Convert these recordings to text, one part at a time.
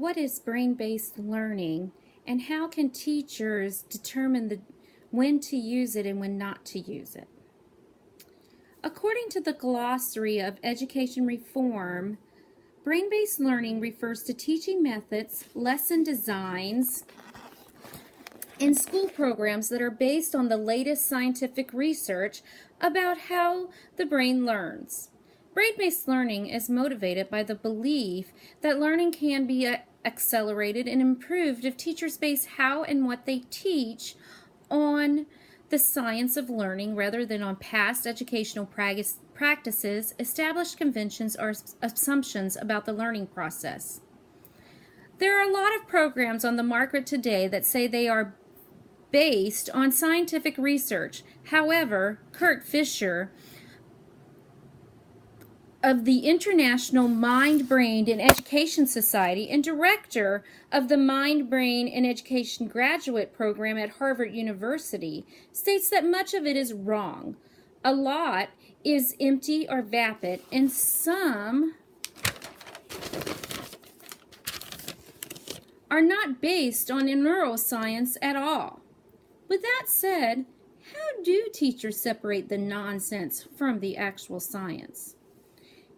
What is brain-based learning, and how can teachers determine when to use it and when not to use it? According to the Glossary of Education Reform, brain-based learning refers to teaching methods, lesson designs, and school programs that are based on the latest scientific research about how the brain learns. Brain-based learning is motivated by the belief that learning can be accelerated and improved if teachers base how and what they teach on the science of learning rather than on past educational practices, established conventions, or assumptions about the learning process. There are a lot of programs on the market today that say they are based on scientific research. However, Kurt Fisher of the International Mind, Brain, and Education Society and director of the Mind, Brain, and Education graduate program at Harvard University states that much of it is wrong. A lot is empty or vapid, and some are not based on neuroscience at all. With that said, how do teachers separate the nonsense from the actual science?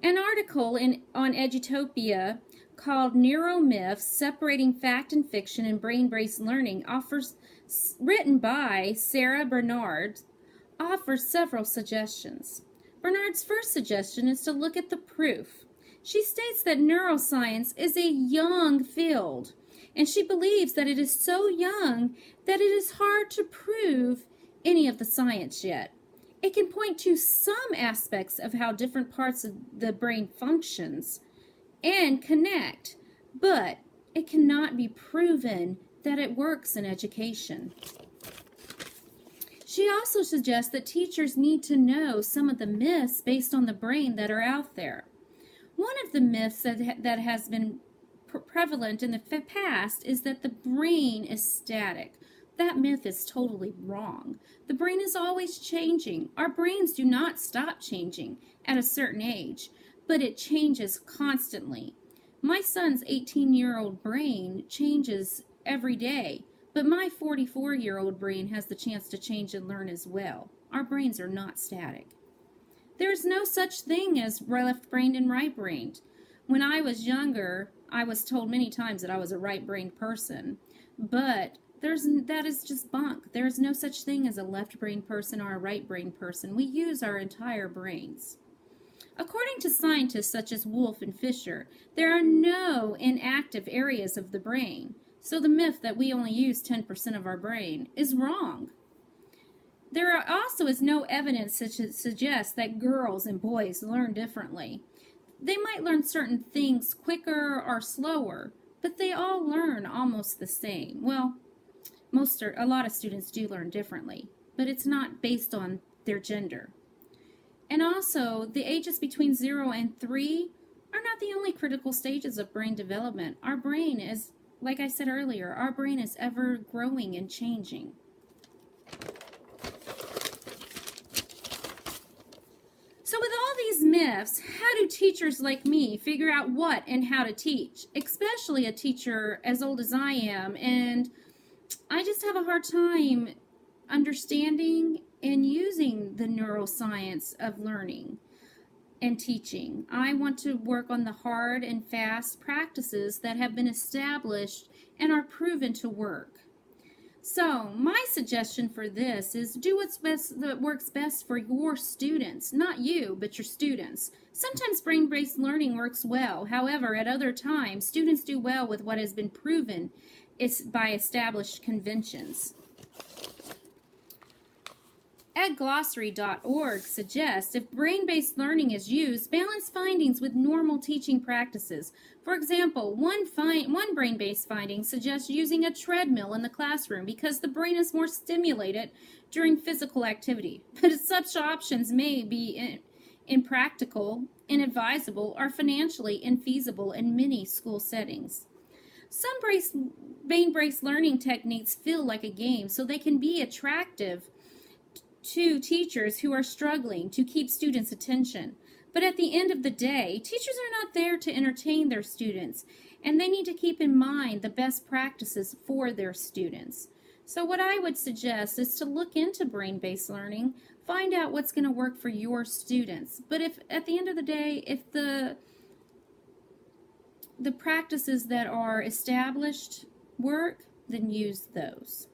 An article on Edutopia called Neuromyths, Separating Fact and Fiction in Brain-Based Learning, written by Sarah Bernard, offers several suggestions. Bernard's first suggestion is to look at the proof. She states that neuroscience is a young field, and she believes that it is so young that it is hard to prove any of the science yet. It can point to some aspects of how different parts of the brain functions and connect, but it cannot be proven that it works in education. She also suggests that teachers need to know some of the myths based on the brain that are out there. One of the myths that has been prevalent in the past is that the brain is static. That myth is totally wrong. The brain is always changing. Our brains do not stop changing at a certain age, but it changes constantly. My son's 18-year-old brain changes every day, but my 44-year-old brain has the chance to change and learn as well. Our brains are not static. There is no such thing as left-brained and right-brained. When I was younger, I was told many times that I was a right-brained person, but that is just bunk. There is no such thing as a left-brained person or a right-brained person. We use our entire brains. According to scientists such as Wolf and Fisher, there are no inactive areas of the brain, so the myth that we only use 10% of our brain is wrong. There also is no evidence to suggest that girls and boys learn differently. They might learn certain things quicker or slower, but they all learn almost the same. Well, a lot of students do learn differently, but it's not based on their gender. And also, the ages between 0 and 3 are not the only critical stages of brain development. Our brain is, like I said earlier, our brain is ever growing and changing. So with all these myths, how do teachers like me figure out what and how to teach? Especially a teacher as old as I am, and I just have a hard time understanding and using the neuroscience of learning and teaching. I want to work on the hard and fast practices that have been established and are proven to work. So my suggestion for this is do what's best, that works best for your students, not you, but your students. Sometimes brain-based learning works well. However, at other times, students do well with what has been proven by established conventions. EdGlossary.org suggests if brain-based learning is used, balance findings with normal teaching practices. For example, one brain-based finding suggests using a treadmill in the classroom because the brain is more stimulated during physical activity. But such options may be impractical, inadvisable, or financially infeasible in many school settings. Some brain-based learning techniques feel like a game, so they can be attractive to teachers who are struggling to keep students' attention. But at the end of the day, teachers are not there to entertain their students. And they need to keep in mind the best practices for their students. So what I would suggest is to look into brain-based learning, find out what's going to work for your students. But if at the end of the day, if the practices that are established work, then use those.